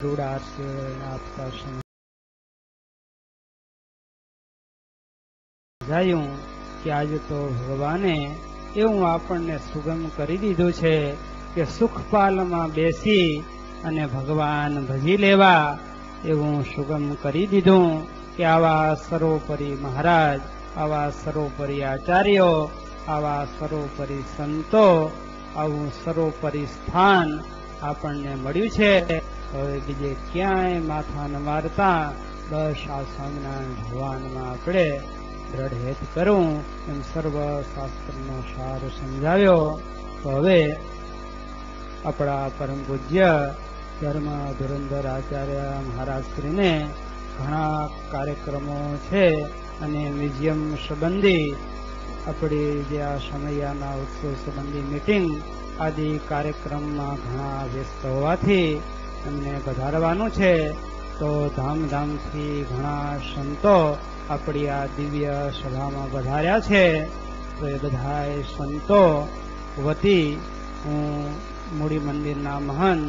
રૂડા છે આપતા સમજાયું કે આજે તો ભગવાને એવું આપણને સુગમ કરી દીધું છે કે સુખપાલમાં બેસી અને ભગવાન ભજી લેવા એવું સુગમ કરી દીધું કે આવા સર્વોપરી મહારાજ, આવા સર્વોપરી આચાર્યો, આવા સર્વોપરી સંતો, આવું સર્વોપરી સ્થાન આપણને મળ્યું છે. હવે બીજે ક્યાંય માથા ન મારતા બસ આ સ્વામિનારાયણ ભગવાનમાં આપણે દ્રઢ હેત કરું એમ સર્વ શાસ્ત્રનો સાર સમજાવ્યો. તો હવે આપણા પરમ પૂજ્ય ધર્મ ધુરંધર આચાર્ય મહારાજ શ્રીને ઘણા કાર્યક્રમો છે અને મ્યુઝિયમ સંબંધી આપણી જે આ સમયાના ઉત્સવ સંબંધી મીટિંગ આદિ કાર્યક્રમમાં ઘણા વ્યસ્ત હોવાથી એમને વધારવાનું છે. તો ધામધામથી ઘણા સંતો આપણી આ દિવ્ય સભામાં વધાર્યા છે. તો એ બધા સંતો વતી હું મૂડી મંદિરના મહંત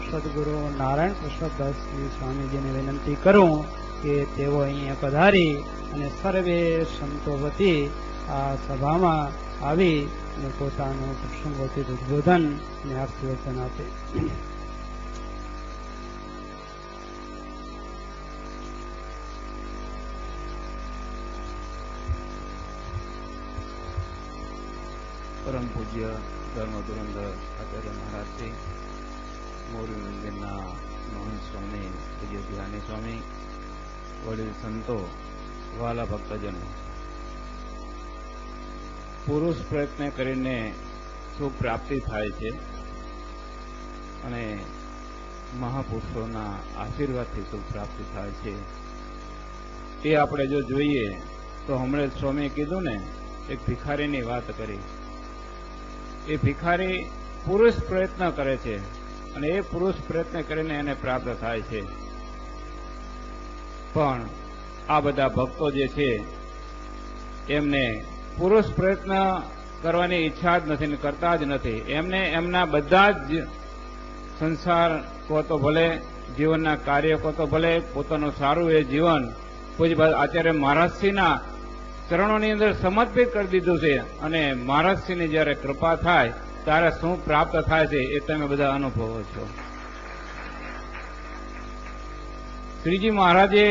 સદગુરુ નારાયણ પ્રસાદદાસજી સ્વામીજીને વિનંતી કરું કે તેઓ અહીંયા પધારી અને સર્વે સંતો વતી આ સભામાં આવી અને પોતાનું પ્રસંગોચિત ઉદ્બોધન અને આશીર્વચન આપે. પરમ પૂજ્ય ધર્મ ધુરંધર આચાર્ય મહારાજ શ્રી, મોરી મંદિરના મહંત સ્વામી પૂજ્ય ધ્યાની સ્વામી, વડીલ સંતો, વાલા ભક્તજનો, પુરુષ પ્રયત્ન કરીને સુખ પ્રાપ્તિ થાય છે અને મહાપુરુષોના આશીર્વાદથી સુખ પ્રાપ્તિ થાય છે. એ આપણે જો જોઈએ તો હમણાં સ્વામીએ કીધું ને, એક ભિખારીની વાત કરી. એ ભિખારી પુરુષ પ્રયત્ન કરે છે અને એ પુરુષ પ્રયત્ન કરીને એને પ્રાપ્ત થાય છે. પણ આ બધા ભક્તો જે છે એમને પુરુષ પ્રયત્ન કરવાની ઈચ્છા જ નથી ને કરતા જ નથી. એમને એમના બધા જ સંસાર કો તો ભલે, જીવનના કાર્ય કો તો ભલે, પોતાનું સારું એ જીવન પૂજ્ય આચાર્ય મહારાજશ્રીના ચરણોની અંદર સમર્પિત કરી દીધું છે. અને મહારાજશ્રીની જયારે કૃપા થાય ત્યારે શું પ્રાપ્ત થાય છે એ તમે બધા અનુભવો છો. શ્રીજી મહારાજે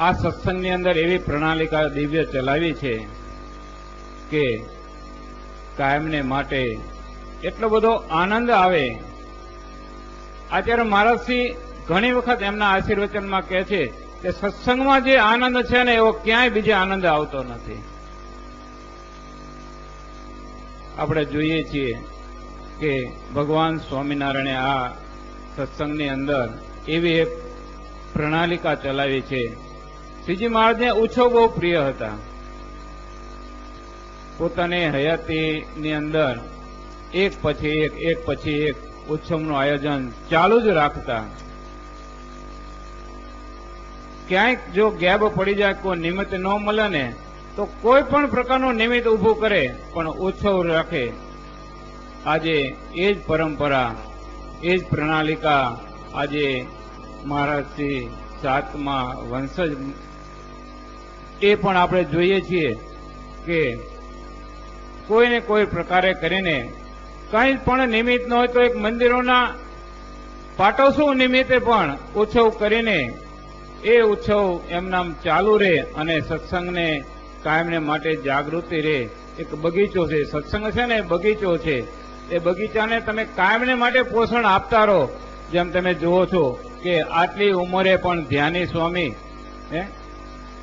આ સત્સંગની અંદર એવી પ્રણાલિકા દિવ્ય ચલાવી છે કે કાયમને માટે એટલો બધો આનંદ આવે. આચાર્ય મહારાજશ્રી ઘણી વખત એમના આશીર્વચનમાં કહે છે કે સત્સંગમાં જે આનંદ છે ને એવો ક્યાંય બીજે આનંદ આવતો નથી. આપણે જોઈએ છીએ કે ભગવાન સ્વામિનારાયણે આ સત્સંગની અંદર એવી એક પ્રણાલિકા ચલાવી છે. શ્રીજી મહારાજને ઉત્સવ બહુ પ્રિય હતા. પોતાની હયાતીની અંદર એક પછી એક ઉત્સવનું આયોજન ચાલુ જ રાખતા. ક્યાંક જો ગેપ પડી જાય, કોઈ નિમિત્ત ન મળે ને તો કોઈ પણ પ્રકારનું નિમિત્ત ઉભું કરે પણ ઉત્સવ રાખે. આજે એ જ પરંપરા, એ જ પ્રણાલિકા આજે મહારાજશ્રી સાતમા વંશજ એ પણ આપણે જોઈએ છીએ કે કોઈને કોઈ પ્રકારે કરીને કંઈ પણ નિમિત્ત ન હોય તો એક મંદિરોના પાટોત્સવ નિમિત્તે પણ ઉત્સવ કરીને એ ઉત્સવ એમનામ ચાલુ રહે અને સત્સંગને કાયમને માટે જાગૃતિ રહે. એક બગીચો છે, સત્સંગ છે ને બગીચો છે. એ બગીચાને તમે કાયમને માટે પોષણ આપતા રહો. જેમ તમે જુઓ છો કે આટલી ઉંમરે પણ ધ્યાની સ્વામી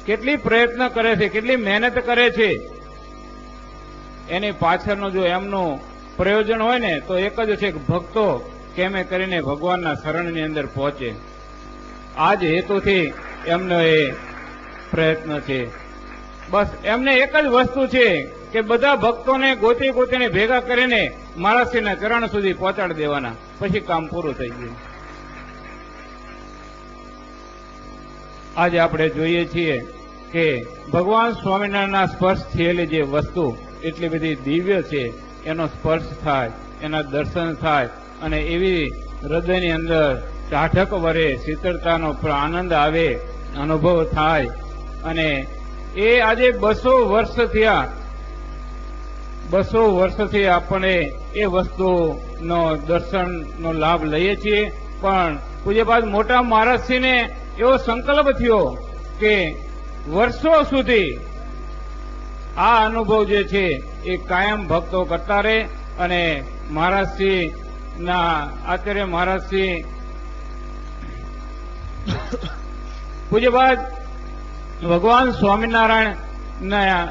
કેટલી પ્રયત્ન કરે છે, કેટલી મહેનત કરે છે. એની પાછળનું જો એમનું પ્રયોજન હોય ને તો એક જ છે કે ભક્તો કેમે કરીને ભગવાનના શરણની અંદર પહોંચે. આ જ હેતુથી એમનો એ પ્રયત્ન છે. બસ એમને એક જ વસ્તુ છે કે બધા ભક્તોને ગોતીને ભેગા કરીને મહારાજશ્રીના ચરણ સુધી પહોંચાડી દેવાના, પછી કામ પૂરું થઈ ગયું. આજે આપણે જોઈએ છીએ કે ભગવાન સ્વામિનારાયણના સ્પર્શ થયેલી જે વસ્તુ એટલી બધી દિવ્ય છે, એનો સ્પર્શ થાય, એના દર્શન થાય અને એવી હૃદયની અંદર ટાઢક વરે, શીતળતાનો આનંદ આવે, અનુભવ થાય. અને એ આજે 200 વર્ષ થયા, 200 વર્ષથી આપણે એ વસ્તુનો દર્શનનો લાભ લઈએ છીએ. પણ પૂજ્યપાદ મોટા મહારાજશ્રીને એવો સંકલ્પ થયો કે વર્ષો સુધી આ અનુભવ જે છે એ કાયમ ભક્તો કરતા રહે. અને મહારાજશ્રીના આચાર્ય મહારાજશ્રી પૂજ્યપાદ ભગવાન સ્વામિનારાયણના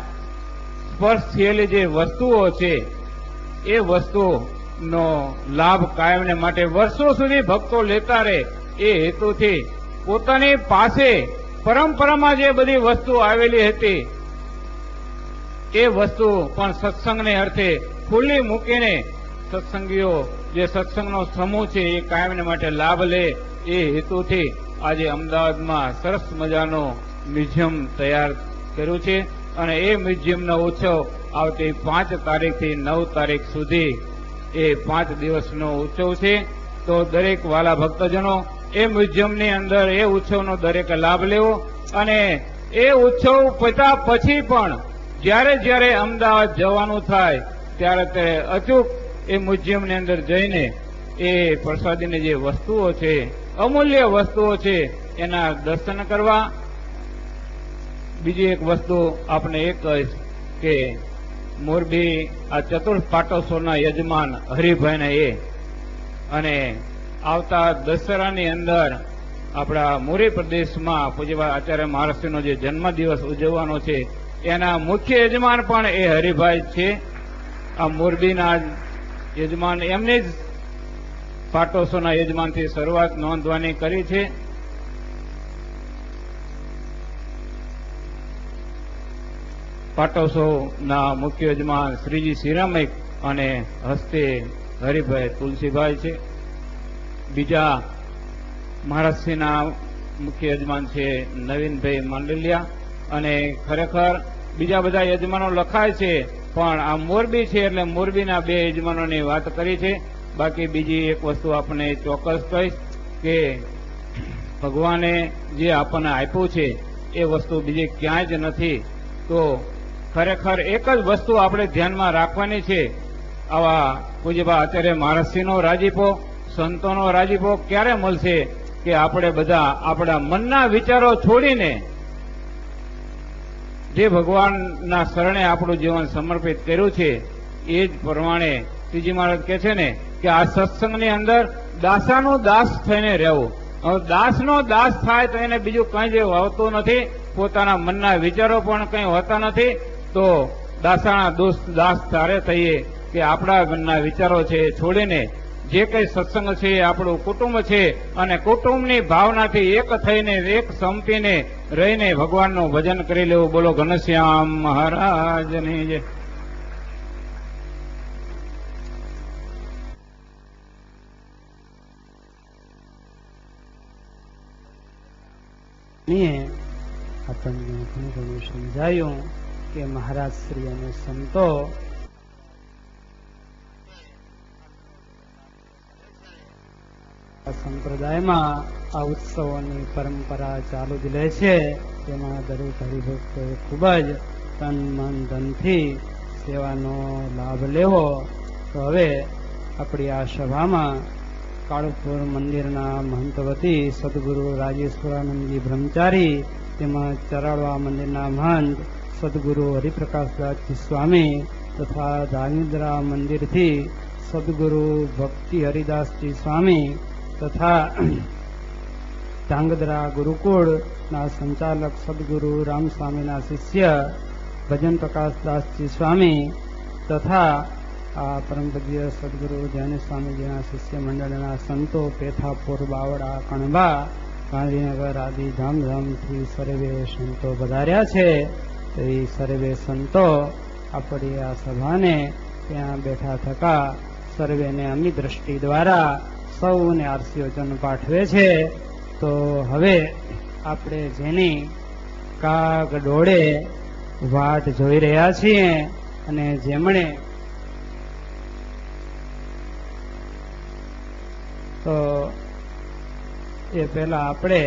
સ્પર્શ થયેલી જે વસ્તુઓ છે એ વસ્તુનો લાભ કાયમને માટે વર્ષો સુધી ભક્તો લેતા રહે એ હેતુથી પોતાની પાસે પરંપરામાં જે બધી વસ્તુ આવેલી હતી એ વસ્તુ પણ સત્સંગને અર્થે ખુલ્લી મૂકીને સત્સંગીઓ જે સત્સંગનો સમૂહ છે એ કાયમને માટે લાભ લે એ હેતુથી આજે અમદાવાદમાં સરસ મજાનો મ્યુઝિયમ તૈયાર કર્યું છે. અને એ મ્યુઝિયમનો ઉત્સવ આવતી 5 તારીખથી 9 તારીખ સુધી એ 5 દિવસનો ઉત્સવ છે. તો દરેક વાલા ભક્તજનો એ મ્યુઝિયમની અંદર એ ઉત્સવનો દરેકે લાભ લેવો. અને એ ઉત્સવ પત્યા પછી પણ જ્યારે જ્યારે અમદાવાદ જવાનું થાય ત્યારે તે અચૂક એ મ્યુઝિયમની અંદર જઈને એ પ્રસાદીની જે વસ્તુઓ છે, અમૂલ્ય વસ્તુઓ છે, એના દર્શન કરવા. બીજી એક વસ્તુ આપણે એ કહીશ કે મોરબી આ ચતુર્થ પાટોત્સવના યજમાન હરિભાઈને એ અને આવતા દશેરાની અંદર આપણા મોરી પ્રદેશમાં પૂજ્ય આચાર્ય મહારાજશ્રીનો જે જન્મદિવસ ઉજવવાનો છે એના મુખ્ય યજમાન પણ એ હરિભાઈ છે. આ મોરબીના યજમાન એમને જ પાટોત્સવના યજમાનથી શરૂઆત નોંધવાની કરી છે. પાટોત્સવના મુખ્ય યજમાન શ્રીજી શ્રીરામિક અને હસ્તે હરિભાઈ તુલસીભાઈ છે. બીજા મહારાજશ્રીના મુખ્ય યજમાન છે નવીનભાઈ માંડલિયા. અને ખરેખર બીજા બધા યજમાનો લખાય છે પણ આ મોરબી છે એટલે મોરબીના 2 યજમાનોની વાત કરી છે. બાકી બીજી એક વસ્તુ આપણે ચોક્કસ કહીશ કે ભગવાને જે આપણને આપ્યું છે એ વસ્તુ બીજી ક્યાંય જ નથી. તો ખરેખર એક જ વસ્તુ આપણે ધ્યાનમાં રાખવાની છે. આવા પૂજ્યપાદ આચાર્ય મહારાજશ્રીનો રાજીપો, સંતોનો રાજીપો ક્યારે મળશે કે આપણે બધા આપણા મનના વિચારો છોડીને જે ભગવાનના શરણે આપણું જીવન સમર્પિત કર્યું છે એ જ પ્રમાણે શ્રીજી મહારાજ કહે છે ને કે આ સત્સંગની અંદર દાસાનું દાસ થઈને રહેવું. હવે દાસનો દાસ થાય તો એને બીજું કંઈ જ હોતું નથી, પોતાના મનના વિચારો પણ કંઈ હોતા નથી. તો દાસાના દાસ ત્યારે થઈએ કે આપણા મનના વિચારો છે એ છોડીને જે કંઈ સત્સંગ છે એ આપણું કુટુંબ છે અને કુટુંબની ભાવનાથી એક થઈને એક સંપીને રહીને ભગવાનનું ભજન કરી લેવું. બોલો ઘનશ્યામ મહારાજની જય. આપણને ઘણું સમજાયું કે મહારાજ શ્રી અને સંતો સંપ્રદાયમાં આ ઉત્સવોની પરંપરા ચાલુ જ રહે છે. તેમાં દરેક હરિભક્તોએ ખૂબ જ તન મન ધનથી સેવાનો લાભ લેવો. તો હવે આપણી આ સભામાં કાળુપુર મંદિરના મહંતવતી સદગુરુ રાજેશ્વરાનંદજી બ્રહ્મચારી, તેમજ ચરાળવા મંદિરના મહંત સદગુરુ હરિપ્રકાશદાસજી સ્વામી તથા ધાંગધ્રા મંદિરથી સદગુરુ ભક્તિ હરિદાસજી સ્વામી તથા ધાંગધ્રા ગુરુકુળના સંચાલક સદગુરુ રામસ્વામીના શિષ્ય ભજન પ્રકાશદાસજી સ્વામી તથા આ પરમ પૂજ્ય સદગુરુ જૈન સ્વામીજીના શિષ્ય મંડળના સંતો પેથાપુર, બાવડા, કણબા, ગાંધીનગર આદિ ધામધામથી સર્વે સંતો પધાર્યા છે. તો એ સર્વે સંતો આપણી આ સભાને ત્યાં બેઠા થકા સર્વેને અમી દ્રષ્ટિ દ્વારા સૌને આશીર્વચન પાઠવે છે. તો હવે આપણે જેની કાગ ડોળે વાટ જોઈ રહ્યા છીએ અને જેમણે તો એ પહેલા આપણે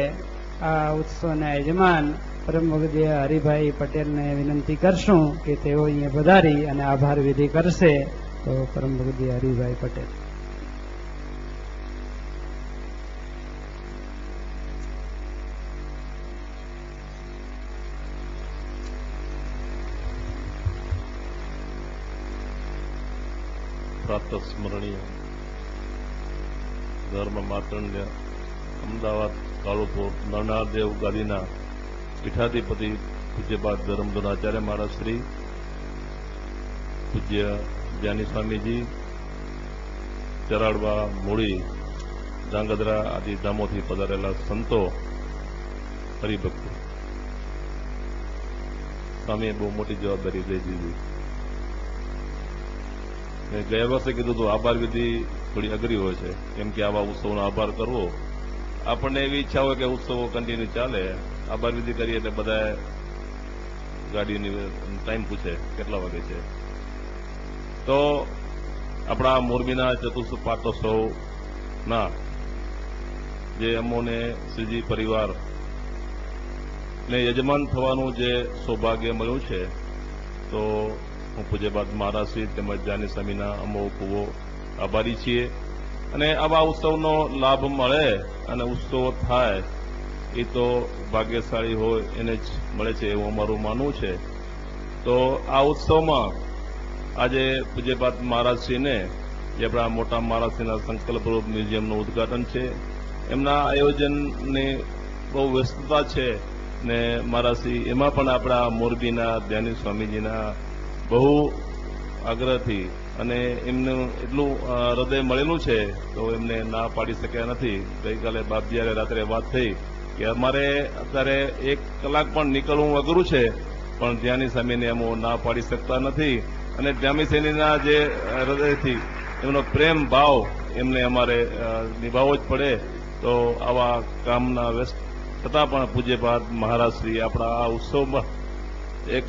આ ઉત્સવના યજમાન પરમ ભગદીય હરિભાઈ પટેલને વિનંતી કરશું કે તેઓ અહીંયા પધારી અને આભાર વિધિ કરશે. તો પરમ ભગદીય હરિભાઈ પટેલ. પ્રાતઃ સ્મરણીય ધર્મ માતૃન્ય અમદાવાદ કાળુપુર નરનારદેવ ગાદીના પીઠાધિપતિ પૂજ્યપાદ ધર્મધનાચાર્ય મહારાજ શ્રી, પૂજ્ય જ્ઞાની સ્વામીજી, ચરાડવા, મૂળી, ધ્રાંગધ્રા આદિ ધામોથી પધારેલા સંતો, હરિભક્તો, સ્વામીએ બહુ મોટી જવાબદારી દઈ દીધી. ગયા વર્ષે કીધું હતું આભાર વિધિ થોડી અઘરી હોય છે, કેમ કે આવા ઉત્સવનો આભાર કરવો, આપણને એવી ઈચ્છા હોય કે ઉત્સવો કન્ટિન્યુ ચાલે, આભાર વિધિ કરીએ એટલે બધા ગાડીની ટાઈમ પૂછે કેટલા વાગે છે. તો આપણા મોરબીના ચતુર્થ પાટોત્સવના જે અમોને શ્રીજી પરિવાર ને યજમાન થવાનું જે સૌભાગ્ય મળ્યું છે, તો હું પૂજ્યપાદ મહારાજ શ્રી તેમજ જ્ઞાની સ્વામીના અમો ખૂબ આભારી છીએ. અને આવા ઉત્સવનો લાભ મળે અને ઉત્સવ થાય એ તો ભાગ્યશાળી હોય એને જ મળે છે એવું અમારું માનવું છે. તો આ ઉત્સવમાં આજે પૂજ્યપાદ મહારાજશ્રીને જે આપણા મોટા મહારાજશ્રીના સંકલ્પરૂપ મ્યુઝિયમનું ઉદઘાટન છે, એમના આયોજનની બહુ વ્યસ્તતા છે ને મહારાજશ્રી એમાં પણ આપણા મોરબીના જ્ઞાની સ્વામીજીના બહુ આગ્રહથી અને એમનું એટલું હૃદય મળેલું છે તો એમને ના પાડી શક્યા નથી. ગઈકાલે બાપ જ્યારે રાત્રે વાત થઈ કે અમારે અત્યારે 1 કલાક પણ નીકળવું અઘરું છે, પણ જ્ઞાની સ્વામીને એમ ના પાડી શકતા નથી. અને જ્ઞાની સ્વામીના જે હૃદયથી એમનો પ્રેમ ભાવ એમને અમારે નિભાવવો જ પડે. તો આવા કામના વ્યસ્ત છતાં પણ પૂજ્યપાદ મહારાજશ્રી આપણા આ ઉત્સવમાં એક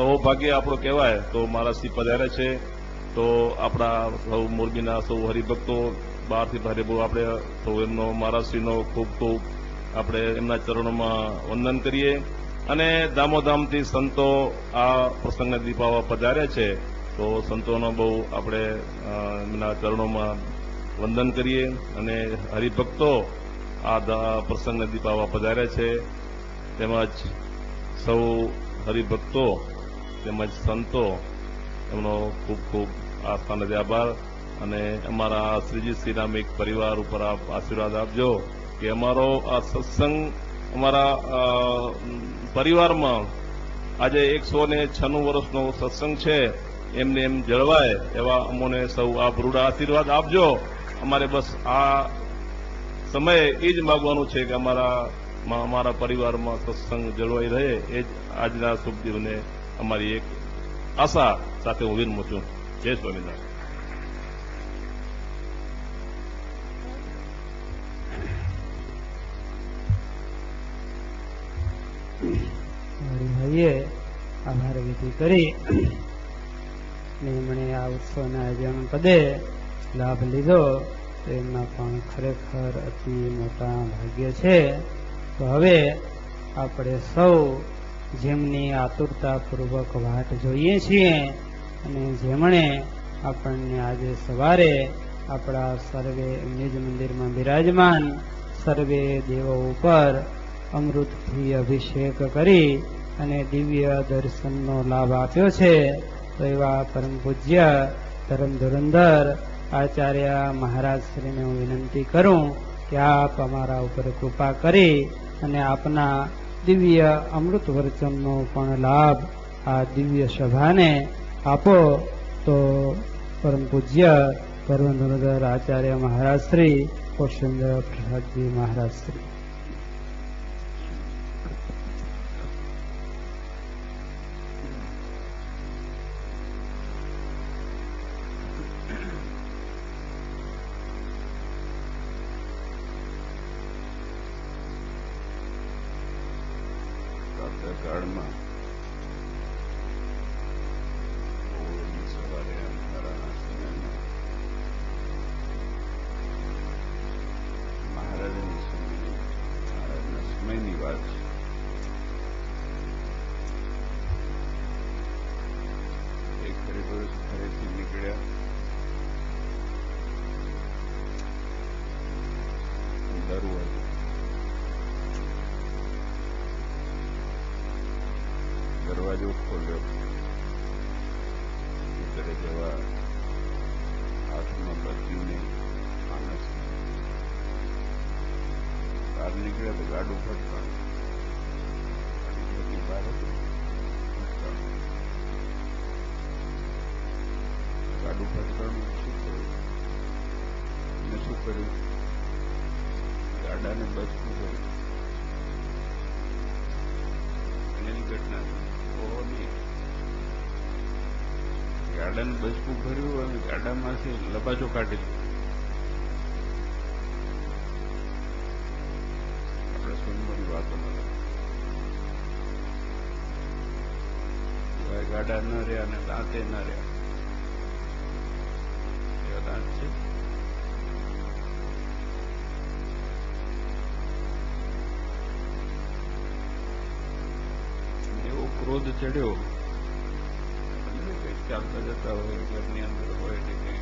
અહોભાગ્ય આપણો કહેવાય તો મહારાજશ્રી પધારે છે. તો આપણા સૌ મોરબીના સૌ હરિભક્તો બહારથી ભારે બહુ આપણે સૌ એમનો મહારાજશ્રીનો ખૂબ ખૂબ આપણે એમના ચરણોમાં વંદન કરીએ. અને ધામોધામથી સંતો આ પ્રસંગને દીપાવવા પધારે છે તો સંતોનો બહુ આપણે એમના ચરણોમાં વંદન કરીએ. અને હરિભક્તો આ પ્રસંગને દીપાવવા પધારે છે, તેમજ સૌ હરિભક્તો તેમજ સંતો એમનો ખૂબ ખૂબ આ સ્થાનેથી આભાર. અને અમારા શ્રીજી શ્રીરામિક પરિવાર ઉપર આપ આશીર્વાદ આપજો કે અમારો આ સત્સંગ અમારા પરિવારમાં આજે 196 વર્ષનો સત્સંગ છે એમને એમ જળવાય એવા અમોને સૌ આ રૂડા આશીર્વાદ આપજો. અમારે બસ આ સમયે એ જ માગવાનું છે કે અમારા પરિવારમાં સત્સંગ જળવાઈ રહે, એ જ આજના શુભ દિવસને અમારી એક આશા સાથે હું વિરમું છું. જય સ્વામિનારાયણ. હરિભાઈએ આભાર વિધિ કરી એમણે આ ઉત્સવના આયોજન પદે લાભ લીધો તો એમના પણ ખરેખર અતિ મોટા ભાગ્ય છે. તો હવે આપણે સૌ જેમની આતુરતાપૂર્વક વાટ જોઈએ છીએ અને જેમણે આપણને આજે સવારે આપણા સર્વે નિજ મંદિરમાં બિરાજમાન સર્વે દેવો ઉપર અમૃતથી અભિષેક કરી અને દિવ્ય દર્શનનો લાભ આપ્યો છે. તો એવા પરમ પૂજ્ય ધર્મ ધુરંધર આચાર્ય મહારાજ શ્રીને હું વિનંતી કરું કે આપ અમારા ઉપર કૃપા કરી અને આપના દિવ્ય અમૃત વચનનો પણ લાભ આ દિવ્ય સભાને આપો. તો પરમ પૂજ્ય ધર્મ ધુરંધર આચાર્ય મહારાજ શ્રી કૌશેન્દ્ર પ્રસાદજી મહારાજ શ્રી. કાળમાં સવારે અંધારાના સમયમાં દરવાજો ખોલ્યો. ઘરે જવા હાથમાં બત્તીને માણસ બહાર નીકળ્યા તો ગાડું ફટકાણું. બહાર ગાડું ફટકાણું. શું કર્યું? મેં શું કર્યું? ગાડાને બચકું કર્યું. એની ઘટના ગાડાને બચકું ભર્યું અને ગાડામાંથી લબાચો કાઢી આપણે સોનમરી વાતો ગાડા ન રહ્યા અને દાંતે ન રહ્યા. એવા દાંત છે. એવો ક્રોધ ચડ્યો. ચાલતા જતા હોય, ઘરની અંદર હોય ને કંઈ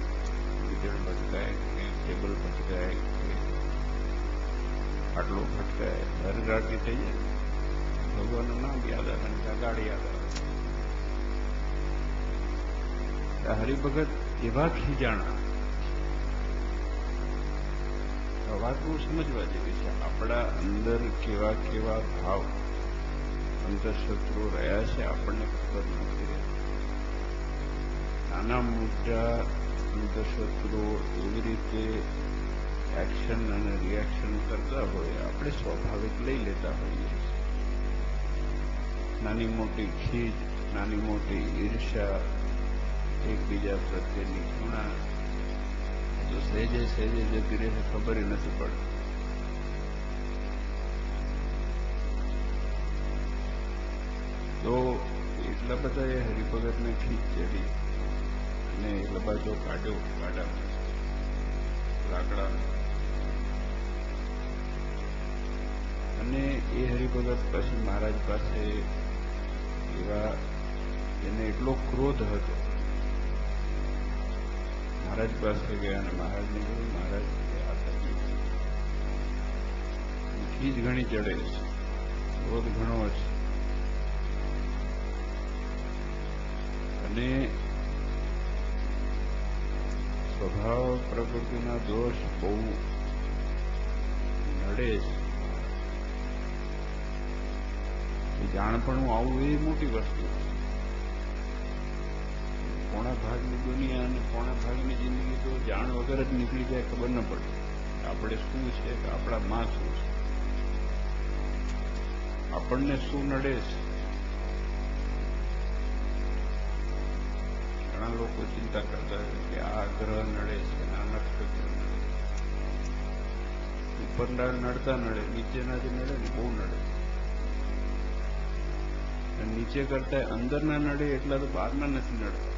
વીજળ ભટકાય, કંઈ ટેબલ ભટકાય, આટલો ભટકાય, હરગાટી થઈ જાય. ભગવાનનું નામ યાદ આવે ને ગાડી યાદ આવે. હરિભગત એવા ખીજાણા. આ વાત બહુ સમજવા જેવી છે. આપણા અંદર કેવા કેવા ભાવ અંતઃશત્રુ રહ્યા છે આપણને ખબર નથી રહેતી. નાના મોટા અંતઃશત્રુઓ એવી રીતે એક્શન અને રિએક્શન કરતા હોય, આપણે સ્વાભાવિક લઈ લેતા હોઈએ છીએ. નાની મોટી ખીજ, નાની મોટી ઈર્ષા, એકબીજા પ્રત્યેની ઘૃણા તો સહેજે સહેજે જતી રહે, ખબર નથી પડતી. તો એટલા બધા એ હરિભગતને ખીચ ચડી અને લબાજો કાઢ્યો ગાડામાં લાકડા. અને એ હરિભગત પછી મહારાજ પાસે એવા એને એટલો ક્રોધ હતો. મહારાજ પાસે ગયા અને મહારાજને કહ્યું, મહારાજ આ તકલીફ ખીજ ઘણી ચડે છે, ક્રોધ ઘણો છે અને સ્વભાવ પ્રકૃતિના દોષ બહુ નડે છે. જાણપણું આવું એ મોટી વસ્તુ છે. પોણા ભાગની દુનિયા અને પોણા ભાગની જિંદગી તો જાણ વગર જ નીકળી જાય, ખબર ન પડે આપણે શું છે કે આપણા માં શું છે, આપણને શું નડે છે. ઘણા લોકો ચિંતા કરતા હોય કે આ ગ્રહ નડે છે, આ નક્ષત્ર નડે, ઉપરના નડતા નડે, નીચેના જે નડે ને બહુ નડે. નીચે કરતા અંદરના નડે એટલા તો બહારના નથી નડતા.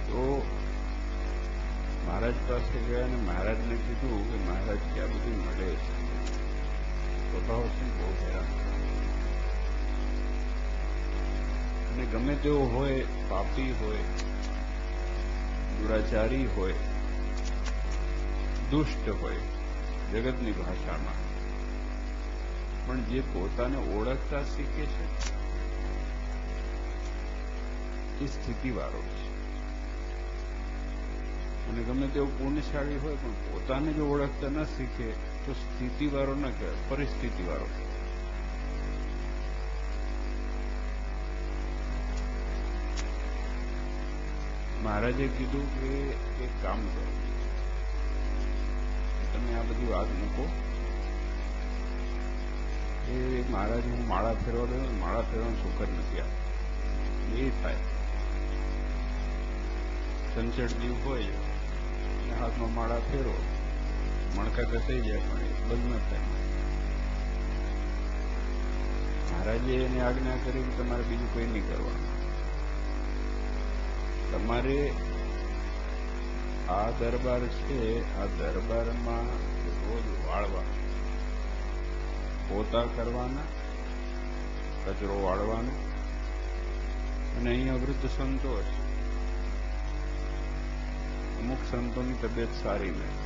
તો મહારાજ પાસે ગયા અને મહારાજને કીધું કે મહારાજ કે આ બધું નડે છે. સ્વભાવ છે બહુ હેરાન. અને ગમે તેવો હોય, પાપી હોય, દુરાચારી હોય, દુષ્ટ હોય જગતની ભાષામાં, પણ જે પોતાને ઓળખતા શીખે છે એ સ્થિતિવાળો છે. અને ગમે તેવો પુણ્યશાળી હોય પણ પોતાને જો ઓળખતા ન શીખે તો સ્થિતિવાળો ન કહેવાય, પરિસ્થિતિવાળો. મહારાજે કીધું કે એક કામ કરો, તમે આ બધી વાત મૂકો. એ મહારાજ હું માળા ફેરવા દઉં, માળા ફેરવાનું સુખ જ નથી આપતું. એ થાય સંચળ જીવ હોય અને હાથમાં માળા ફેરો, મણકા ઘસાઈ જાય પણ એ બંધ ન થાય. મહારાજે એને આજ્ઞા કરી કે તમારે બીજું કંઈ નહીં કરવાનું. તમારે આ દરબાર છે, આ દરબારમાં રોજ વાળવા, પોતા કરવાના, કચરો વાળવાનો. અને અહીંયા વૃદ્ધ સંતો છે, અમુક સંતોની તબિયત સારી નથી,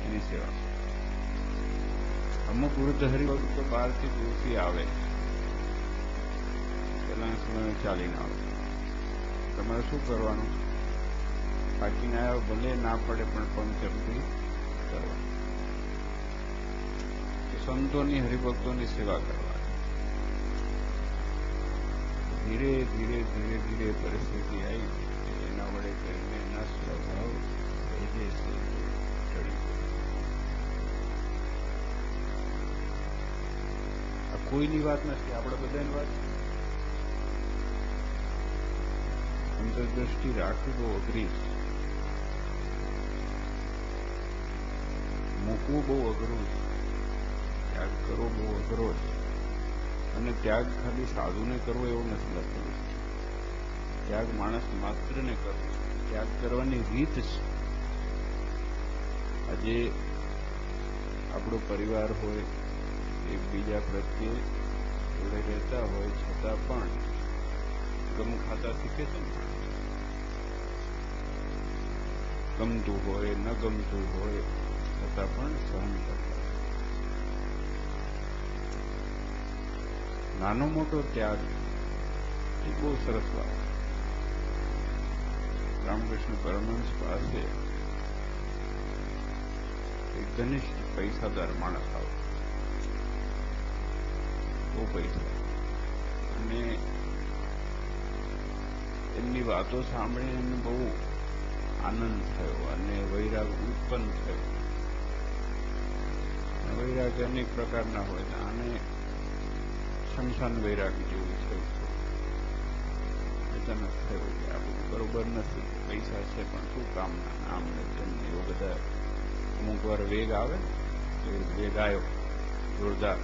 એની સેવા. અમુક વૃદ્ધ હરિભક્તો બહારથી દૂરથી આવે, પેલા સમય ચાલીને આવે. તમારે શું કરવાનું? થાકીને આવ્યા ભલે ના પડે પણ પંચમથી કરવાનું. સંતોની હરિભક્તોની સેવા કરવાની. ધીરે ધીરે ધીરે ધીરે પરિસ્થિતિ આવી, એના વડે કરીને એના સ્વભાવ સહેજે સહેજે ટળી ગયો. આ કોઈની વાત નથી, આપણે બધાની વાત. અંતરદ્રષ્ટિ રાખવી બહુ અઘરી છે, મૂકવું બહુ અઘરું છે, ત્યાગ કરવો બહુ અઘરો છે. અને ત્યાગ ખાલી સાધુને કરવો એવું નથી લખેલું. ત્યાગ માણસ માત્રને કરવો, ત્યાગ કરવાની રીત છે. આજે આપણો પરિવાર હોય, એકબીજા પ્રત્યે જોડે રહેતા હોય, છતાં પણ ગમ ખાતા શીખે છે ને. ગમતું હોય ન ગમતું હોય છતાં પણ સહન કરતા. નાનો મોટો ત્યાગ એ બહુ સરસ વાત. રામકૃષ્ણ પરમહંસ પાસે એક ઘનિષ્ઠ પૈસાદાર માણસ આવે, બહુ પૈસા, અને એમની વાતો સાંભળીને એમને બહુ આનંદ થયો અને વૈરાગ ઉત્પન્ન થયો. વૈરાગ અનેક પ્રકારના હોય, અને શમશાન વૈરાગ જેવું થયું. અચાનક થયું કે આ બધું બરોબર નથી, પૈસા છે પણ શું કામના, આમ ને તેમ એવો બધા અમુક વાર વેગ આવે. વેગ આવ્યો જોરદાર,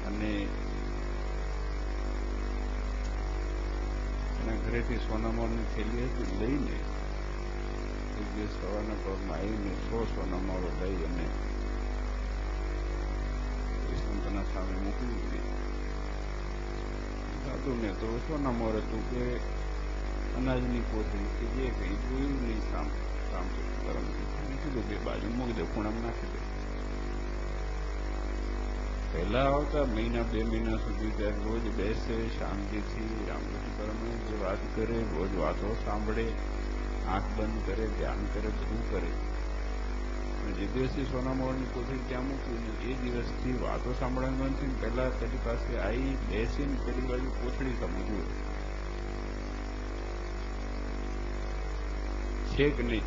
અને એના ઘરેથી સોનામોરની થેલી હતી, લઈને એક દિવસ સવારના પગમાં આવીને 100 સોનામોરો લઈ અને સંતના સામે મૂકી દીધી. સાધુને તો સોનામોર હતું કે અનાજની કોથળી કે જે કંઈ જોયું નહીં. રામકૃષ્ણ પરમહંસે કીધું કે બાજુ મૂકી દે, ખૂણામાં નાખી દે. પહેલા આવતા મહિના 2 મહિના સુધી ત્યારે રોજ બેસે શાંતિથી. રામકૃષ્ણ પરમહંસ જે વાત કરે, રોજ વાતો સાંભળે, આંખ બંધ કરે, ધ્યાન કરે, બધું કરે. અને જે દિવસથી સોનામોરની કોથળી ત્યાં મૂકીને એ દિવસથી વાતો સાંભળવાનું બંધ થઈને પહેલા તેની પાસે આવી બેસીને પેલી બાજુ કોથળી સમજવું છે કે નહીં.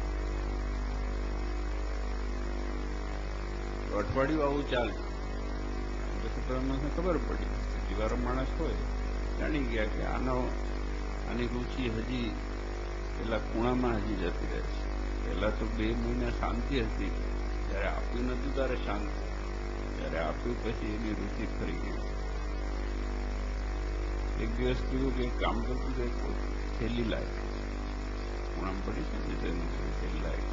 અઠવાડિયું આવું ચાલે. પછી પરમહંસને ખબર પડી, જીવારો માણસ હોય, જાણી ગયા કે આની રુચિ હજી પેલા ખૂણામાં હજી જતી રહે છે. પહેલા તો 2 મહિના શાંતિ હતી, જયારે આપ્યું નતું ત્યારે શાંતિ, જયારે આપ્યું પછી એની રુચિ ફરી ગઈ. એક દિવસ કીધું કે કામ કરતું કે થેલી લાય, ખૂણામાં પડી છે ને તેનું થેલી લાય,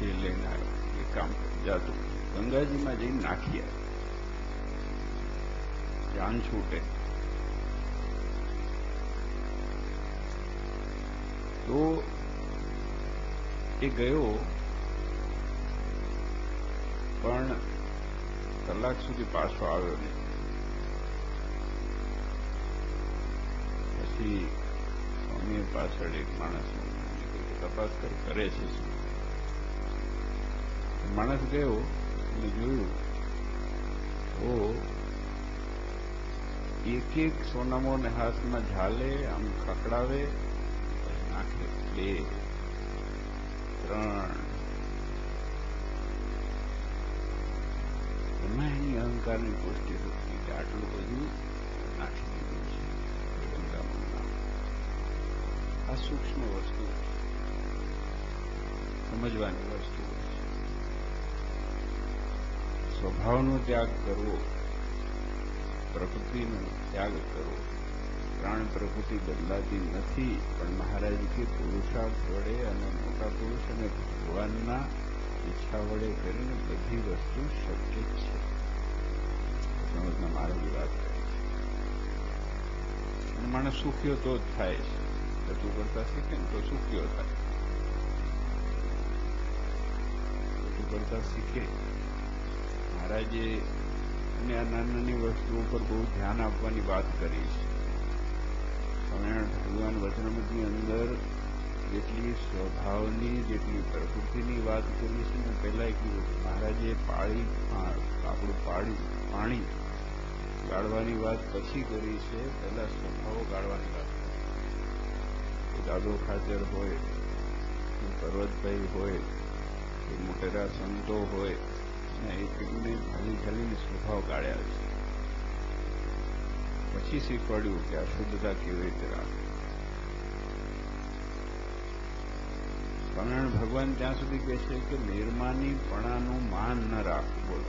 એ લઈને આવ્યો. એક કામ જાતું ગંગાજીમાં જઈને નાખી આવે, જાન છૂટે. તો એ ગયો, પણ કલાક સુધી પાછો આવ્યો નહીં. પછી સ્વામીએ પાછળ એક માણસ તપાસ કરે છે. માણસ ગયો અને જોયું તો એક સોનામોને હાથમાં ઝાલે, આમ ખકડાવે, નાખે 2, 3. એમાં એની અહંકારની પુષ્ટિ હતી કે આટલું બધું નાખી દીધું છે ગંગામાં નામ. આ સૂક્ષ્મ વસ્તુ સમજવાની વસ્તુ છે. સ્વભાવનો ત્યાગ કરવો, પ્રકૃતિનો ત્યાગ કરવો. પ્રાણ પ્રકૃતિ બદલાતી નથી, પણ મહારાજ કે પુરુષાર્થ વડે અને મોટા પુરુષ અને ભગવાનના ઈચ્છા વડે કરીને બધી વસ્તુ શક્ય છે. સમજના મહારાજની વાત કરે છે. અને માણસ સુખ્યો તો જ થાય છે. તું કરતા શીખે ને તો સુખ્યો થાય. તું ઓછું કરતા શીખે. મહારાજે અને આ નાની વસ્તુઓ પર બહુ ધ્યાન આપવાની વાત કરી છે. સ્વામિનારાયણ ભગવાન વચનામૃતની અંદર જેટલી સ્વભાવની જેટલી પ્રકૃતિની વાત કરી છે ને, પહેલા કીધું મહારાજે આપણું પાણી ગાળવાની વાત પછી કરી છે. પહેલા સ્વભાવો ગાળવાની વાત કરી. દાદો ખાચર હોય, પર્વતભાઈ હોય, મોટેરા સંતો હોય, અને એકને ઝાલીને સ્વભાવ ગાળ્યા છે. પછી શીખવાડ્યું કે આ શુદ્ધતા કેવી રીતે રાખે. સ્વામિનારાયણ ભગવાન ત્યાં સુધી કહે છે કે નિર્માનીપણાનું માન ન રાખવું. બોલો,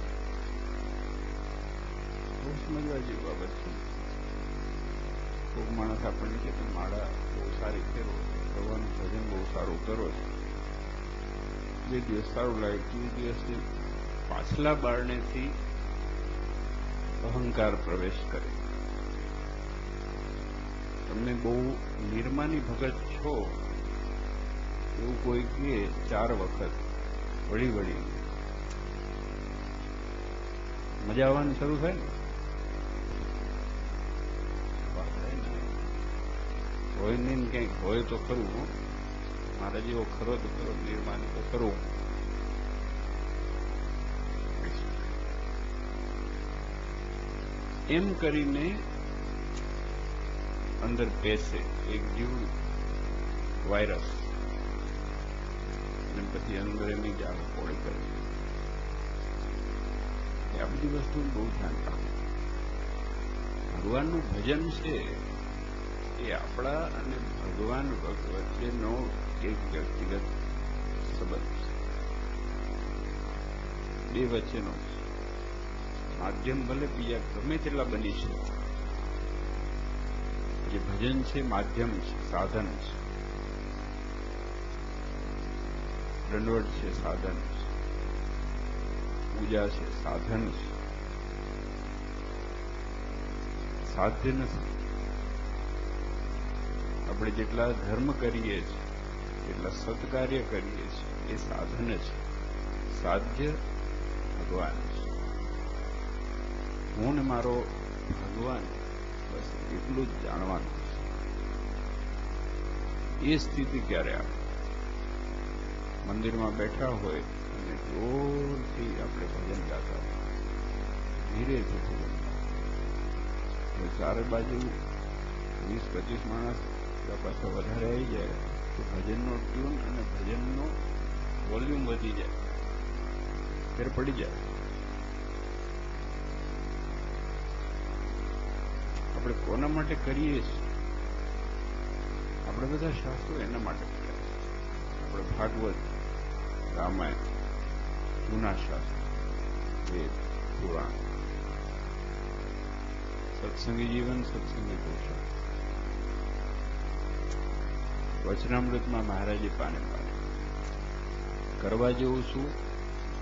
બહુ સમજવા જેવી બાબત છે. કોઈક માણસ આપણને કે માળા બહુ સારી ફેરવો, ભગવાનનું ભજન બહુ સારું કરો છો, 2 દિવસ સારું લાગે, 2 દિવસથી પાછલા બારણેથી અહંકાર પ્રવેશ કરે. તમે બહુ નિર્માની ભગત છો એવું કોઈ કે 4 વખત વળી મજા આવવાની શરૂ થાય ને, હોય નહીં કંઈક હોય તો ખરું. મારા જેવો ખરો તો ખરો, નિર્માની તો ખરું. એમ કરીને અંદર બેસે એક જીવડું વાયરસ, અને પછી અંદર એની જાળ પોળી કરે. આ બધી વસ્તુનું બહુ ધ્યાન રાખવું. ભગવાનનું ભજન છે એ આપણા અને ભગવાન વચ્ચેનો એક વ્યક્તિગત સંબંધ છે, 2 વચ્ચેનો છે. માધ્યમ ભલે બીજા ગમે તેટલા બની છે, જે ભજન છે માધ્યમ છે, સાધન છે. દંડવત છે સાધન છે, પૂજા છે સાધન છે, સાધ્ય નથી. આપણે જેટલા ધર્મ કરીએ છીએ, જેટલા સત્કાર્ય કરીએ છીએ, એ સાધન છે. સાધ્ય ભગવાન છે. હું ને મારો ભગવાન, બસ એટલું જ જાણવાનું છે. એ સ્થિતિ ક્યારે આવે? મંદિરમાં બેઠા હોય અને જોરથી આપણે ભજન ગાતા હોય, ધીરેથી ભજન ગાતા, ચારે બાજુ 20-25 માણસ પાછા વધારે આવી જાય તો ભજનનો ટ્યુન અને ભજનનો વોલ્યુમ વધી જાય, ફેર પડી જાય. આપણે કોના માટે કરીએ છીએ? આપણે બધા શાસ્ત્રો એના માટે કર્યા છે. આપણે ભાગવત, રામાયણ, જૂના શાસ્ત્રો, વેદ, પુરાણ, સત્સંગી જીવન, સત્સંગી પોષણ. વચનામૃતમાં મહારાજે પાને કરવા જેવું શું?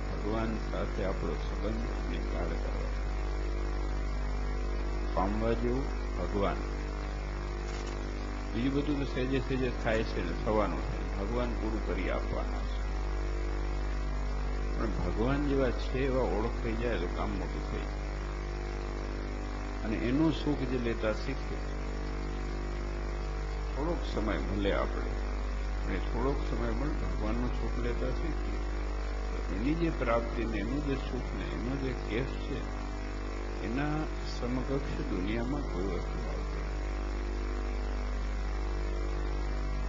ભગવાન સાથે આપણો સંબંધ અને ગાઢ કરવા. પામવા જેવું ભગવાન. બીજું બધું તો સહેજે સહેજે થાય છે ને, થવાનું છે. ભગવાન પૂરું કરી આપવાના છે. પણ ભગવાન જેવા છે એવા ઓળખાઈ જાય તો કામ મોટું થઈ જાય. અને એનું સુખ જે લેતા શીખે, થોડોક સમય ભલે આપણે, અને થોડોક સમય પણ ભગવાનનું સુખ લેતા શીખીએ, એની જે પ્રાપ્તિ ને એનું જે સુખ ને એનો જે કેફ છે, એના સમકક્ષ દુનિયામાં કોઈ વસ્તુ આવતી નથી.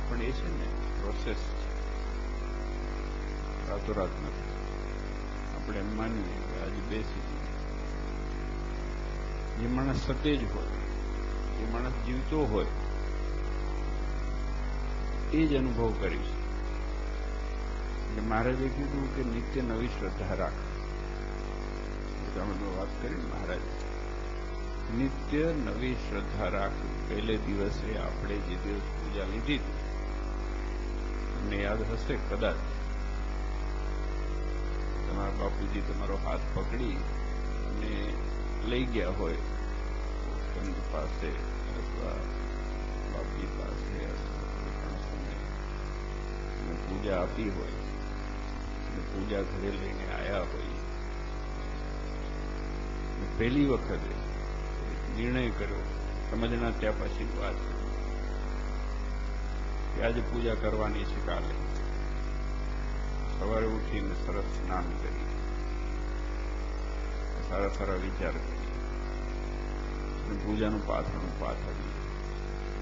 પણ એ છે ને પ્રોસેસ છે, રાતોરાત નથી. આપણે એમ માનીએ કે આજે બેસી જે માણસ સતેજ હોય, જે માણસ જીવતો હોય, એ જ અનુભવ કરીશ. એટલે મહારાજે કીધું કે નિત્ય નવી શ્રદ્ધા રાખ. તમે વાત કરી મહારાજ, નિત્ય નવી શ્રદ્ધા રાખ. પહેલે દિવસે આપણે જે દિવસ પૂજા લીધી હતી, તમને યાદ હશે કદાચ, તમારા બાપુજી તમારો હાથ પકડી અને લઈ ગયા હોય સંત પાસે અથવા બાપજી પાસે, પૂજા આપી હોય, પૂજા ઘરે લઈને આવ્યા હોઈએ, પહેલી વખતે નિર્ણય કર્યો, સમજણા ત્યાં પછી વાત કે આજે પૂજા કરવાની છે. કાલે સવારે ઉઠીને સરસ સ્નાન કરી, સારા સારા વિચાર કરી અને પૂજાનું પાથરણું પાથરીએ,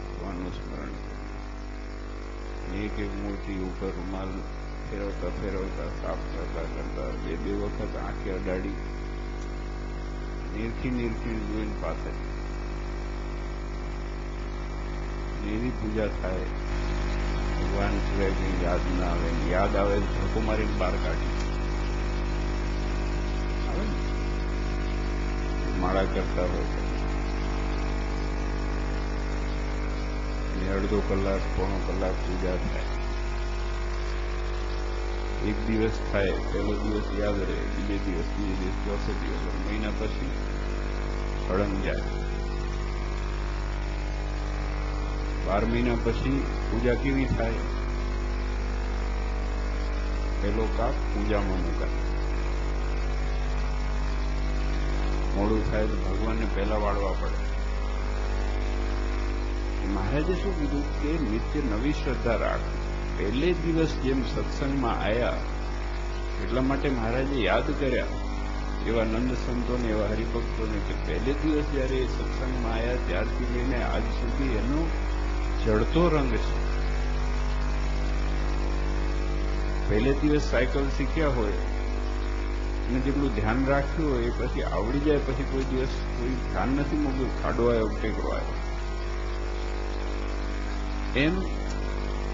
ભગવાનનું સ્મરણ કરીએ. એક એક મૂર્તિ ઉપર રૂમાલ ફેરવતા ફેરવતા સાફ કરતા કરતા બે વખત આંખે અડાડી નીરખી જોઈને પાથરી. એવી પૂજા થાય, ભગવાન સિવાય કઈ યાદ ના આવે. યાદ આવે ધક્કો મારીને બહાર કાઢી આવે ને, માળા કરતા હોય અને અડધો કલાક પોણો કલાક પૂજા થાય. એક દિવસ થાય, પહેલો દિવસ યાદ રહે, બીજે દિવસ, ચોથે દિવસ, મહિના પછી સળંગ જાય. 12 મહિના પછી પૂજા કેવી થાય? પહેલો કાપ પૂજામાં મુકાય. મોડું થાય તો ભગવાનને પહેલા વાળવા પડે. મહારાજે શું કીધું કે નિત્ય નવી શ્રદ્ધા રાખ. પહેલે દિવસ જેમ સત્સંગમાં આવ્યા એટલા માટે મહારાજે યાદ કર્યા એવા નંદ સંતોને, એવા હરિભક્તોને કે પહેલે દિવસ જયારે સત્સંગમાં આવ્યા ત્યારથી લઈને આજ સુધી એનો જડતો રંગ છે. પહેલે દિવસ સાયકલ શીખ્યા હોય અને જેટલું ધ્યાન રાખ્યું હોય એ પછી આવડી જાય, પછી કોઈ દિવસ કોઈ ધ્યાન નથી મૂક્યું, ખાડો આવ્યો, ટેકરો આવ્યો. એમ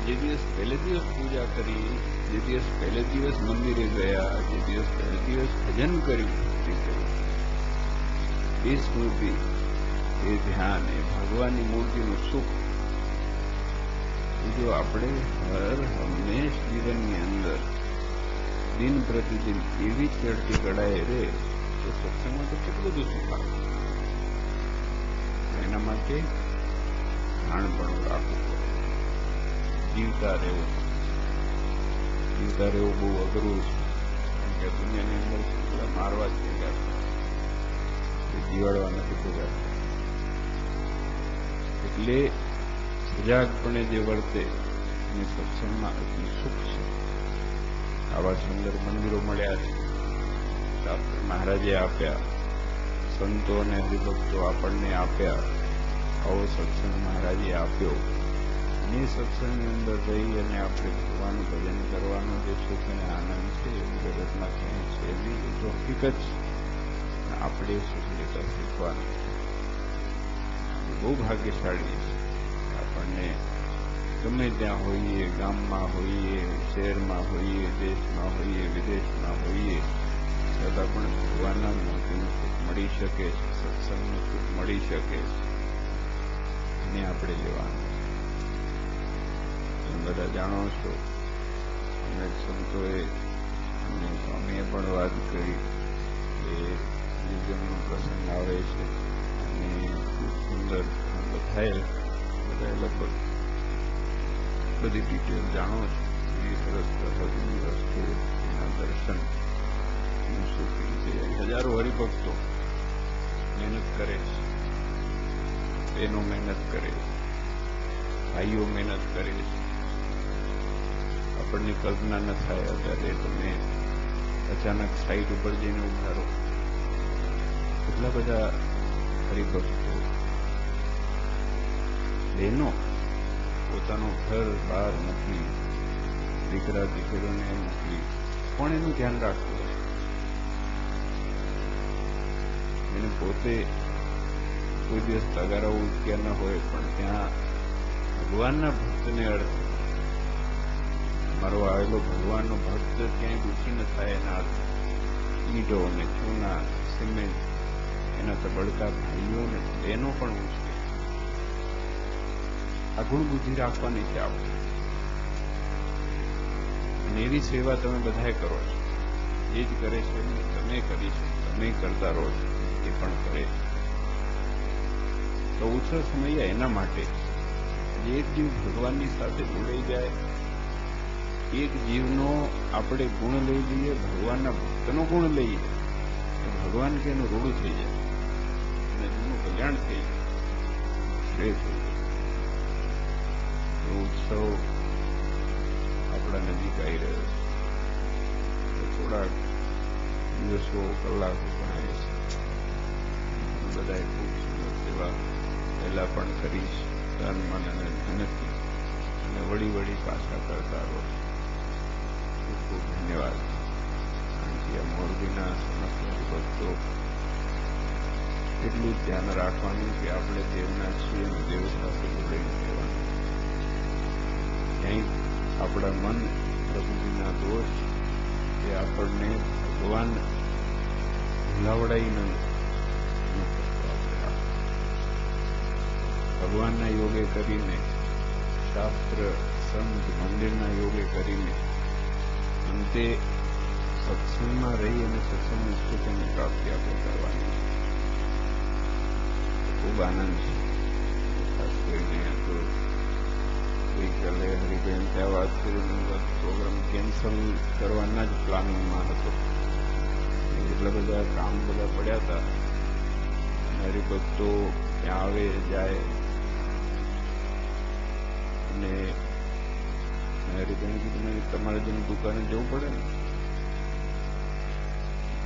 જે દિવસ પહેલે દિવસ પૂજા કરી, જે દિવસ પહેલે દિવસ મંદિરે ગયા, જે દિવસ પહેલે દિવસ ભજન કર્યું, એ સ્મૃતિ, એ ધ્યાન, એ ભગવાનની મૂર્તિનું સુખ, જો આપણે હર હંમેશ જીવનની અંદર દિન પ્રતિદિન એવી ચડતી કડાએ રહે તો સત્સંગમાં તો કેટલું બધું સુખ આવે. એના માટે નાનપણ રાખવું પડે. જીવતા રહેવું બહુ અઘરું છે, કારણ કે દુનિયાની અંદર બધા મારવા જ ભેગા છે, જીવાડવા નથી ભેગા. એટલે સજાગપણે જે વર્તે એને સત્સંગમાં અતિ સુખ છે. આવા સુંદર મંદિરો મળ્યા છે, શાસ્ત્રી મહારાજે આપ્યા, સંતો અને હરિભક્તો આપણને આપ્યા. આવો સત્સંગ મહારાજે આપ્યો અને સત્સંગની અંદર રહી અને આપણે ભગવાનનું ભજન કરવાનો જે સુખ અને આનંદ છે એ જગતમાં ક્યાંય છે નહીં. એ તો હકીકત છે. આપણે સુખ લેતા શીખવાનું બહુ ભાગ્યશાળી છે. આપણને ગમે ત્યાં હોઈએ, ગામમાં હોઈએ, શહેરમાં હોઈએ, દેશમાં હોઈએ, વિદેશમાં હોઈએ, છતાં પણ ભગવાનના મૂર્તિનું સુખ મળી શકે છે, સત્સંગનું સુખ મળી શકે છે. એને આપણે લેવાનું. તમે બધા જાણો છો, અનેક સંતોએ અને સ્વામીએ પણ વાત કરી કે નિગમનો પ્રસંગ આવે છે અને ખૂબ સુંદર બધાએ લગભગ બધી ડિટેલ જાણો છો. એ સરસ પ્રસાદની વસ્તુ, એના દર્શન, એનું સુખ છે. હજારો હરિભક્તો મહેનત કરે છે, બહેનો મહેનત કરે છે, ભાઈઓ મહેનત કરે છે. આપણને કલ્પના ન થાય. અત્યારે તમે અચાનક સાઈડ ઉપર જઈને ઉભા રહો, એટલા બધા હરિભક્તો, બહેનો પોતાનું ઘર બહાર મૂકી, દીકરા દીકરીઓને મૂકી પણ એનું ધ્યાન રાખવું હોય. એને પોતે કોઈ દિવસ તગારા ઉઠ્યા ન હોય પણ ત્યાં ભગવાનના ભક્તને અર્થ, મારો આવેલો ભગવાનનો ભક્ત ક્યાંય દુઃખી ન થાય એના અર્થ, ઈંટો અને ચૂના, સિમેન્ટ, એના તબડકા ભાઈઓને બહેનો પણ ઉછકે. આ ગુણ બુદ્ધિ રાખવાની છે આપણે. અને એવી સેવા તમે બધાએ કરો છો. એ જ કરે છે, તમે કરી છે, તમે કરતા રહો છો, એ પણ કરે છે. તો ઓછો સમય એના માટે જે એક જીવ ભગવાનની સાથે જોડાઈ જાય એક જીવનો આપણે ગુણ લઈ લઈએ, ભગવાનના ભક્તનો ગુણ લઈએ તો ભગવાન કે એનું રૂડું થઈ જાય અને એનું કલ્યાણ થઈ જાય, શ્રેય થઈ જાય. ઉત્સવ આપણા નજીક આવી રહ્યો છે. થોડાક દિવસો, કલાકો પણ આવે છે. બધાએ ખૂબ સુંદર સેવા પહેલા પણ કરી છે, તન મન અને ધનથી, અને વળી વળી પાછા કરતા રહો. ખૂબ ખૂબ ધન્યવાદ. કારણ કે આ મોરબીના સમસ્ત ભક્તો એટલું જ ધ્યાન રાખવાનું કે આપણે દેવના છીએ અને દેવ સાથે જોડાઈને રહેવાનું. ક્યાંય આપણા મન પ્રકૃતિના દોષ એ આપણને ભગવાન ભૂલાવડાઈ ન ભગવાનના યોગે કરીને, શાસ્ત્ર સંત મંદિરના યોગે કરીને અંતે સત્સંગમાં રહી અને સત્સંગની સ્થિતિની પ્રાપ્તિ આપણે કરવાની છે. ખૂબ આનંદ છે. ખાસ કરીને તો ગઈકાલે હરિબેન ત્યાં વાત કરીને પ્રોગ્રામ કેન્સલ કરવાના જ પ્લાનિંગમાં હતો. એટલા બધા કામ બધા પડ્યા હતા અને હરિભક્તો ત્યાં આવે જાય અને હરિબેન કીધું તમારે જેને દુકાને જવું પડે ને,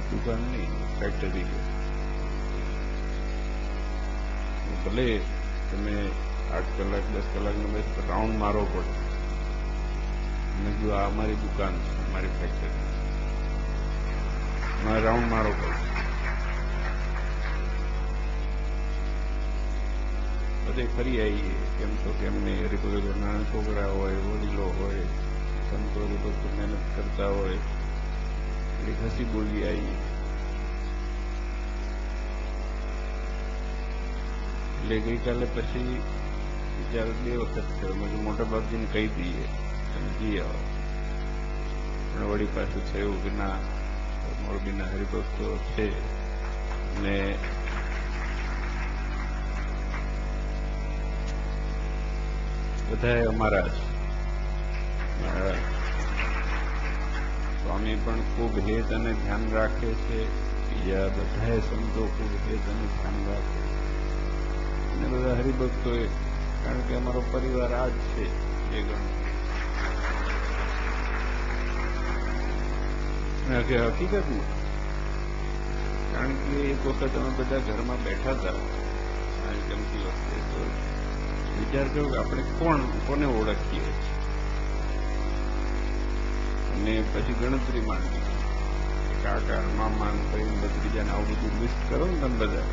દુકાન નહીં, ફેક્ટરી ભલે તમે 8 કલાક 10 કલાકનો બસ રાઉન્ડ મારવો પડે. મેં કીધું આ અમારી દુકાન છે, અમારી ફેક્ટરી, મારે રાઉન્ડ મારવો પડે. બધે ફરી આવીએ. કેમ છો કેમ નહીં, હરિભક્તો નાના છોકરા હોય, વડીલો હોય, સંતો હરિભક્તો મહેનત કરતા હોય, એટલે હસી બોલી આવીએ. એટલે ગઈકાલે પછી વિચાર 2 વખત થયો. મેં મોટા બાપજીને કહી દઈએ તમે જઈ આવો. પણ વળી પાછું થયું કે ના, મોરબીના હરિભક્તો છે ને બધા અમારા છે. સ્વામી પણ ખૂબ હેત અને ધ્યાન રાખે છે, બીજા બધા સંતો ખૂબ હેત અને ધ્યાન રાખે છે, અને બધા હરિભક્તોએ, કારણ કે અમારો પરિવાર આ જ છે એ ગણ. હકીકતમાં કારણ કે એક વખત અમે બધા ઘરમાં બેઠા હતા જમતી વખતે, તો વિચાર કર્યો કે આપણે કોને ઓળખીએ, અને પછી ગણતરી માંડી. કાકા મામા કરીને ભત્રીજાને આવું બધું લિસ્ટ કરો ને તમે બધા,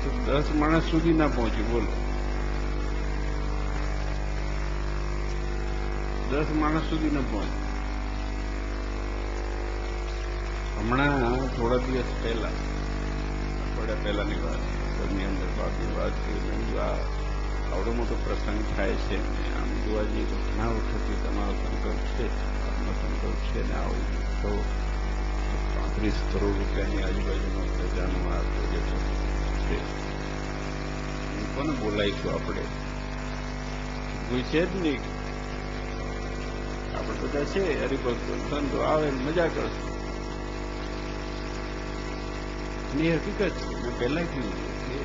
તો 10 માણસ સુધી ના પહોંચ્યું. બોલો, 10 માણસ સુધી ન પહોંચ્યું. હમણાં થોડા દિવસ પહેલા, અઠવાડિયા પહેલાની વાત, ઘરની અંદર બાપની વાત કરી, આવડો મોટો પ્રસંગ થાય છે ને આમ જોવા જઈએ તો ઘણા વખતથી તમારો સંકલ્પ છે, આપનો સંકલ્પ છે ને આવું તો 35 કરોડ રૂપિયાની આજુબાજુનો પ્રજાનો આ પ્રોજેક્ટ છે. કોને બોલાવીશું આપણે? કોઈ છે જ નહીં. આપણે બધા છે હરિભક્તો સંતો, આવે મજા કરશું. અને એ હકીકત છે. મેં પહેલા કીધું કે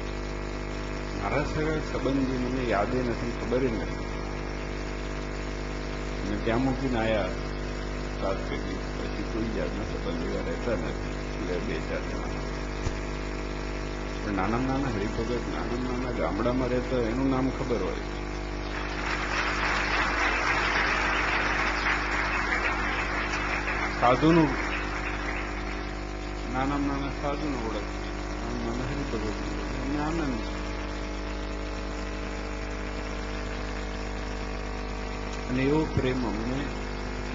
મારા સગા સંબંધી મને યાદે નથી, ખબર નથી. અને ત્યાં મૂકીને આવ્યા 7 દિવસ પછી કોઈ જાતના સંબંધ એવા રહેતા નથી, 2-4 જણા. પણ નાના હરિભગત નાના ગામડામાં રહેતા હોય એનું નામ ખબર હોય. સાધુનું નાના સાધુનું ઓળખ, નાના હરિભગત અમને આનંદ છે. અને એવો પ્રેમ અમને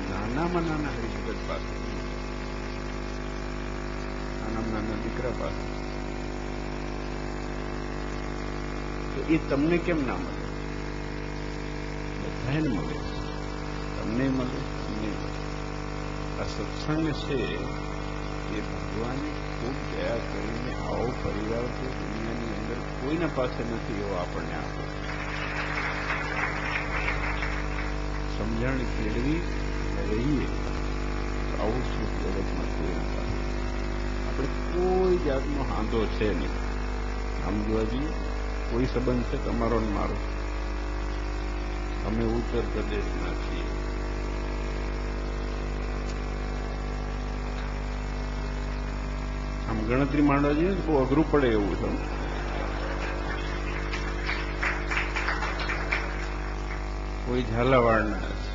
નાનામાં નાના હરિભગત પાસે, નાના દીકરા પાસે. તો એ તમને કેમ ના મળે? બધાને મળે, તમને મળે, તમને મળે. આ સત્સંગ છે એ ભગવાને ખૂબ દયા કરીને આવો પરિવાર તો દુનિયાની અંદર કોઈના પાસે નથી એવો આપણને આપો. કરી રહીએ તો આવું સુખ જગતમાં કોઈ નથી. આપણે કોઈ જાતનો હાંધો છે નહીં. આમ જોવા જઈએ કોઈ સંબંધ છે તમારો ને મારો? અમે ઉત્તર પ્રદેશના છીએ. આમ ગણતરી માંડવા જઈએ તો બહુ અઘરું પડે એવું છે. કોઈ ઝાલાવાડના છે,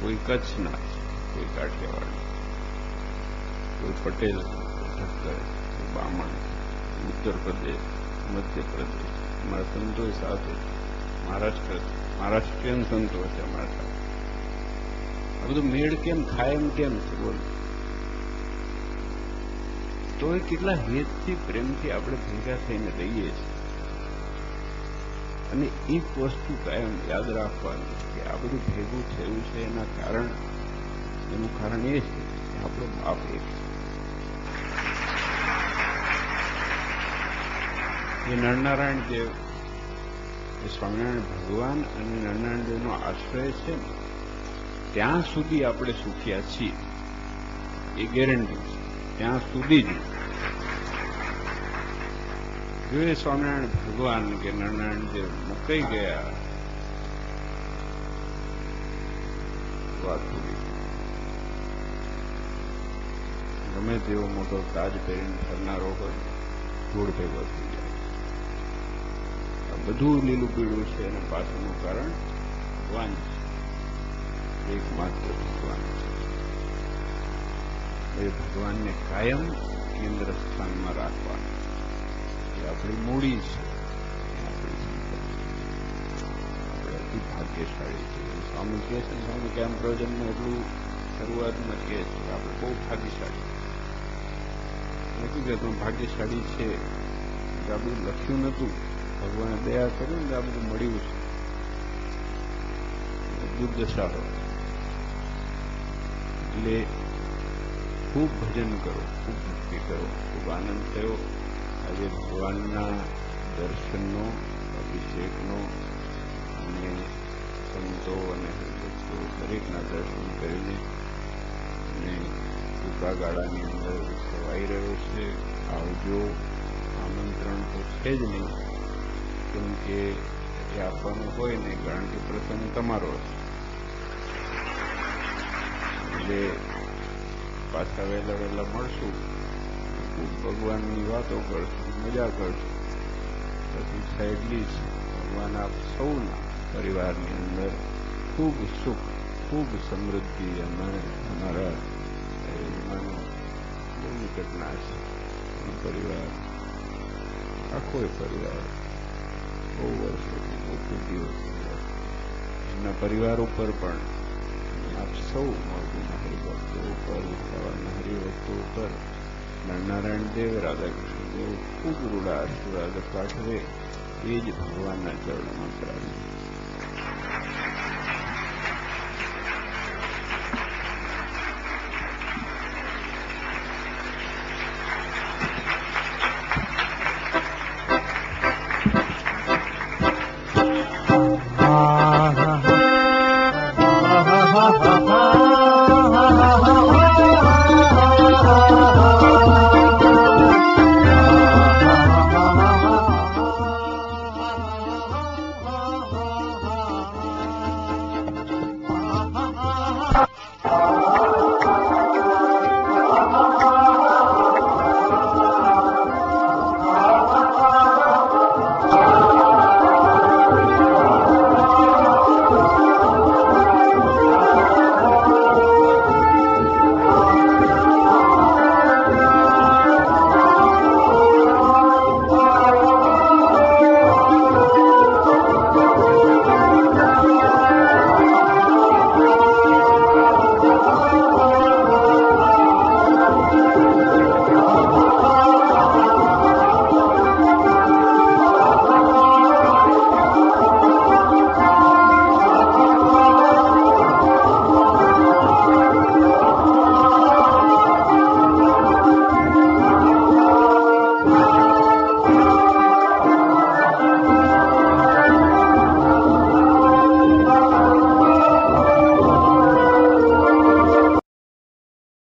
કોઈ કચ્છના છે, કોઈ કાઠિયાવાડ, કોઈ પટેલ, ઠક્કર, કોઈ બામણ, ઉત્તર પ્રદેશ, મધ્યપ્રદેશ, અમારા સંતો સાથે મહારાષ્ટ્રીયન સંતો છે અમારા સાથે. આ બધું મેળ કેમ ખાય એમ કેમ છે બોલો? તો એ કેટલા હેતથી પ્રેમથી આપણે ભેગા થઈને રહીએ છીએ. અને એક વસ્તુ કાયમ યાદ રાખવાની કે આ બધું ભેગું થયું છે એનું કારણ એ છે કે આપણો બાપ એક છે. એ નરનારાયણ દેવ, એ સ્વામિનારાયણ ભગવાન અને નરનારાયણ દેવનો આશ્રય છે ને ત્યાં સુધી આપણે સુખ્યા છીએ, એ ગેરંટી છે. ત્યાં સુધી જ જો એ સ્વામિનારાયણ ભગવાન કે નરનારાયણ દેવ મુકાઈ ગયા વાત પૂરી. ગમે તેવો મોટો તાજ પહેરીને ફરનારો હોય ધૂળ ભેગો થઈ જાય. આ બધું લીલું પીળું છે એના પાછળનું કારણ ભગવાન છે, એકમાત્ર ભગવાન છે. એ ભગવાનને કાયમ કેન્દ્ર સ્થાનમાં રાખવાનું. એ આપણી મૂડી છે, એ આપણી સંપત્તિ. આપણે અતિ ભાગ્યશાળી છીએ. સ્વામી કહે છે, સ્વામી કેમ પ્રવચનમાં એટલું શરૂઆતમાં કહે છે કે આપણે બહુ ભાગ્યશાળી. હકીકતમાં ભાગ્યશાળી છે. આ બધું લખ્યું નતું, ભગવાને દયા કર્યું ને આ બધું મળ્યું છે. અદભુત દશા હોય. એટલે ખૂબ ભજન કરો, ખૂબ ભક્તિ કરો. ખૂબ આનંદ થયો આજે ભગવાનના દર્શનનો, અભિષેકનો અને સંતો અને હરિભક્તો દરેકના દર્શન કરીને અને ટૂંકા ગાળાની અંદર ખવાઈ રહ્યો છે. આવજો. આમંત્રણ તો છે જ નહીં, કેમ કે એ આપવાનું હોય નહીં, કારણ કે પ્રસંગ તમારો છે. એટલે પાછા વહેલા મળશું, ખૂબ ભગવાનની વાતો કરશું, મજા કરશું. પછી એટલી જ ભગવાન આપ સૌના પરિવારની અંદર ખૂબ સુખ, ખૂબ સમૃદ્ધિ. અમારા યજમાનો બહુ નિકટના છે. પરિવાર, આખો પરિવાર બહુ વર્ષોથી બહુ ખુશીઓ એમના પરિવાર ઉપર પણ આપ સૌ મોરબીના હરિભક્તો ઉપર, સવારના હરિભક્તો ઉપર નરનારાયણ દેવ, રાધાકૃષ્ણ દેવ ખૂબ રૂડા આશીર્વાદ પાઠવે. એ જ ભગવાનના ચરણોમાં પ્રાર્થના.